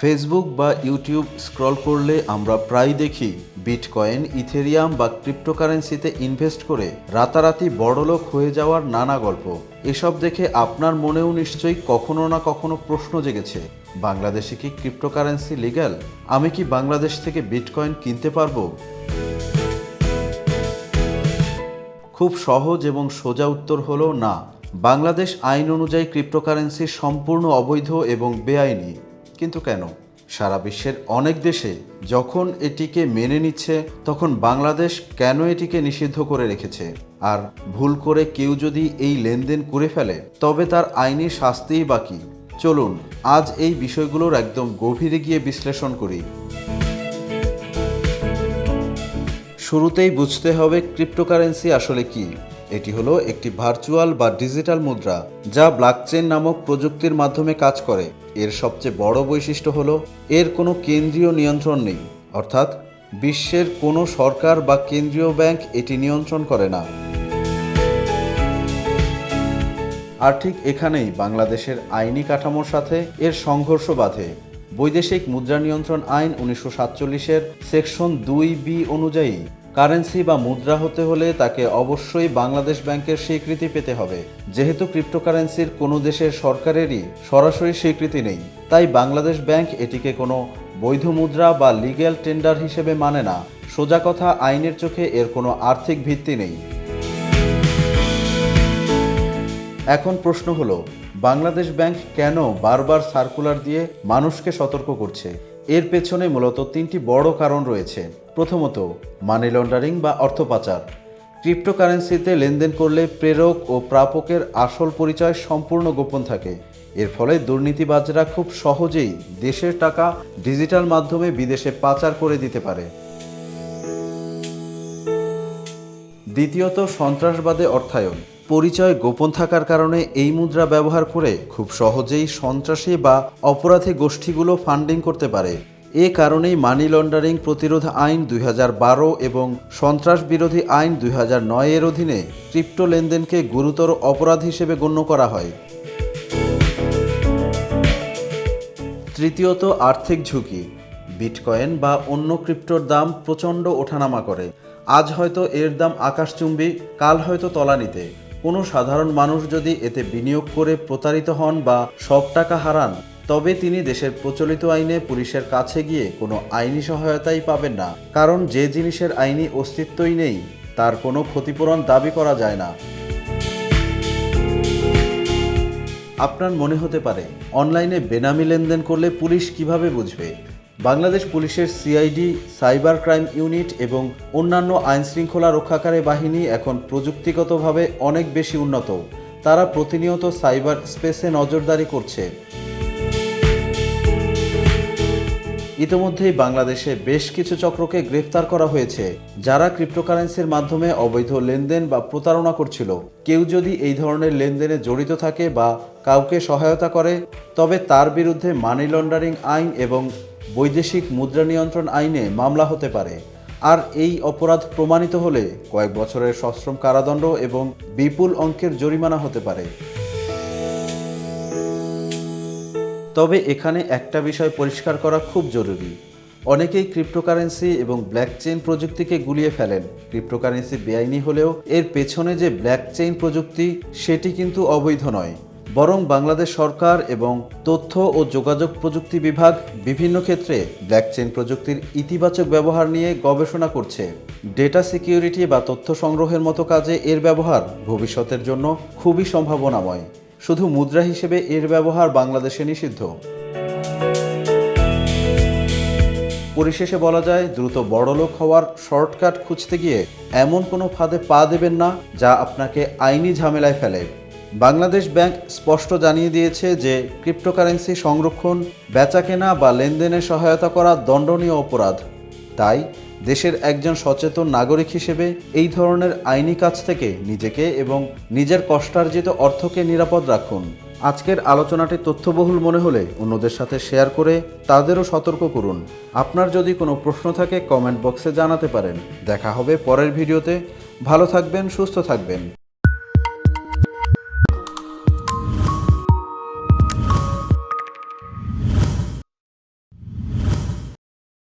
Facebook বা YouTube scroll করলে আমরা প্রায় দেখি বিটকয়েন, ইথেরিয়াম বা ক্রিপ্টোকারেন্সিতে ইনভেস্ট করে রাতারাতি বড়লোক হয়ে যাওয়ার নানা গল্প। এসব দেখে আপনার মনেও নিশ্চয়ই কখনো না কখনো প্রশ্ন জেগেছে, বাংলাদেশে কি ক্রিপ্টোকারেন্সি লিগ্যাল? আমি কি বাংলাদেশ থেকে বিটকয়েন কিনতে পারবো? খুব সহজ এবং সোজা উত্তর হলো না। বাংলাদেশ আইন অনুযায়ী ক্রিপ্টোকারেন্সি সম্পূর্ণ অবৈধ এবং বেআইনি। কিন্তু কেন? সারা বিশ্বের অনেক দেশে যখন এটিকে মেনে নিচ্ছে, তখন বাংলাদেশ কেন এটিকে নিষিদ্ধ করে রেখেছে? আর ভুল করে কেউ যদি এই লেনদেন করে ফেলে, তবে তার আইনি শাস্তিই বাকি। চলুন আজ এই বিষয়গুলোর একদম গভীরে গিয়ে বিশ্লেষণ করি। শুরুতেই বুঝতে হবে ক্রিপ্টোকারেন্সি আসলে কি। এটি হলো একটি ভার্চুয়াল বা ডিজিটাল মুদ্রা, যা ব্লকচেন নামক প্রযুক্তির মাধ্যমে কাজ করে। এর সবচেয়ে বড় বৈশিষ্ট্য হলো এর কোনো কেন্দ্রীয় নিয়ন্ত্রণ নেই, অর্থাৎ বিশ্বের কোনো সরকার বা কেন্দ্রীয় ব্যাংক এটি নিয়ন্ত্রণ করে না। আর ঠিক এখানেই বাংলাদেশের আইনি কাঠামোর সাথে এর সংঘর্ষ বাধে। বৈদেশিক মুদ্রা নিয়ন্ত্রণ আইন 1947-এর সেকশন 2B অনুযায়ী কারেন্সি বা মুদ্রা হতে হলে তাকে অবশ্যই বাংলাদেশ ব্যাংকের স্বীকৃতি পেতে হবে। যেহেতু ক্রিপ্টোকারেন্সির কোনো দেশের সরকারেরই সরাসরি স্বীকৃতি নেই, তাই বাংলাদেশ ব্যাংক এটিকে কোনো বৈধ মুদ্রা বা লিগ্যাল টেন্ডার হিসেবে মানে না। সোজা কথা, আইনের চোখে এর কোনো আর্থিক ভিত্তি নেই। এখন প্রশ্ন হলো, বাংলাদেশ ব্যাংক কেন বারবার সার্কুলার দিয়ে মানুষকে সতর্ক করছে? এর পেছনে মূলত তিনটি বড় কারণ রয়েছে। প্রথমত, মানি লন্ডারিং বা অর্থ পাচার। ক্রিপ্টোকারেন্সিতে লেনদেন করলে প্রেরক ও প্রাপকের আসল পরিচয় সম্পূর্ণ গোপন থাকে। এর ফলে দুর্নীতিবাজরা খুব সহজেই দেশের টাকা ডিজিটাল মাধ্যমে বিদেশে পাচার করে দিতে পারে। দ্বিতীয়ত, সন্ত্রাসবাদে অর্থায়ন। পরিচয় গোপন থাকার কারণে এই মুদ্রা ব্যবহার করে খুব সহজেই সন্ত্রাসী বা অপরাধী গোষ্ঠীগুলো ফান্ডিং করতে পারে। এ কারণেই মানি লন্ডারিং প্রতিরোধ আইন 2012 এবং সন্ত্রাস বিরোধী আইন 2009 এর অধীনে ক্রিপ্টো লেনদেনকে গুরুতর অপরাধ হিসেবে গণ্য করা হয়। তৃতীয়ত, আর্থিক ঝুঁকি। বিটকয়েন বা অন্য ক্রিপ্টোর দাম প্রচণ্ড ওঠানামা করে। আজ হয়তো এর দাম আকাশচুম্বী, কাল হয়তো তলানিতে। কোনো সাধারণ মানুষ যদি এতে বিনিয়োগ করে প্রতারিত হন বা সব টাকা হারান, তবে তিনি দেশের প্রচলিত আইনে পুলিশের কাছে গিয়ে কোনো আইনি সহায়তাই পাবেন না। কারণ যে জিনিসের আইনি অস্তিত্বই নেই, তার কোনো ক্ষতিপূরণ দাবি করা যায় না। আপনার মনে হতে পারে, অনলাইনে বেনামি লেনদেন করলে পুলিশ কিভাবে বুঝবে? বাংলাদেশ পুলিশের সিআইডি, সাইবার ক্রাইম ইউনিট এবং অন্যান্য আইনশৃঙ্খলা রক্ষাকারী বাহিনী এখন প্রযুক্তিগতভাবে অনেক বেশি উন্নত। তারা প্রতিনিয়ত সাইবার স্পেসে নজরদারি করছে। ইতিমধ্যেই বাংলাদেশে বেশ কিছু চক্রকে গ্রেফতার করা হয়েছে, যারা ক্রিপ্টোকারেন্সির মাধ্যমে অবৈধ লেনদেন বা প্রতারণা করছিল। কেউ যদি এই ধরনের লেনদেনে জড়িত থাকে বা কাউকে সহায়তা করে, তবে তার বিরুদ্ধে মানি লন্ডারিং আইন এবং বৈদেশিক মুদ্রা নিয়ন্ত্রণ আইনে মামলা হতে পারে। আর এই অপরাধ প্রমাণিত হলে কয়েক বছরের সশ্রম কারাদণ্ড এবং বিপুল অঙ্কের জরিমানা হতে পারে। তবে এখানে একটা বিষয় পরিষ্কার করা খুব জরুরি। অনেকেই ক্রিপ্টোকারেন্সি এবং ব্লকচেইন প্রযুক্তিকে গুলিয়ে ফেলেন। ক্রিপ্টোকারেন্সি বেআইনি হলেও এর পেছনে যে ব্লকচেইন প্রযুক্তি, সেটি কিন্তু অবৈধ নয়। বরং বাংলাদেশ সরকার এবং তথ্য ও যোগাযোগ প্রযুক্তি বিভাগ বিভিন্ন ক্ষেত্রে ব্লকচেইন প্রযুক্তির ইতিবাচক ব্যবহার নিয়ে গবেষণা করছে। ডেটা সিকিউরিটি বা তথ্য সংগ্রহের মতো কাজে এর ব্যবহার ভবিষ্যতের জন্য খুবই সম্ভাবনাময়। শুধু মুদ্রা হিসেবে এর ব্যবহার বাংলাদেশে নিষিদ্ধ। পরিশেষে বলা যায়, দ্রুত বড়লোক হওয়ার শর্টকাট খুঁজতে গিয়ে এমন কোনো ফাঁদে পা দেবেন না যা আপনাকে আইনি ঝামেলায় ফেলে। বাংলাদেশ ব্যাংক স্পষ্ট জানিয়ে দিয়েছে যে ক্রিপ্টোকারেন্সি সংরক্ষণ, বেচাকেনা বা লেনদেনে সহায়তা করা দণ্ডনীয় অপরাধ। তাই দেশের একজন সচেতন নাগরিক হিসেবে এই ধরনের আইনি কাজ থেকে নিজেকে এবং নিজের কষ্টার্জিত অর্থকে নিরাপদ রাখুন। আজকের আলোচনাটি তথ্যবহুল মনে হলে অন্যদের সাথে শেয়ার করে তাদেরও সতর্ক করুন। আপনার যদি কোনো প্রশ্ন থাকে কমেন্ট বক্সে জানাতে পারেন। দেখা হবে পরের ভিডিওতে। ভালো থাকবেন, সুস্থ থাকবেন।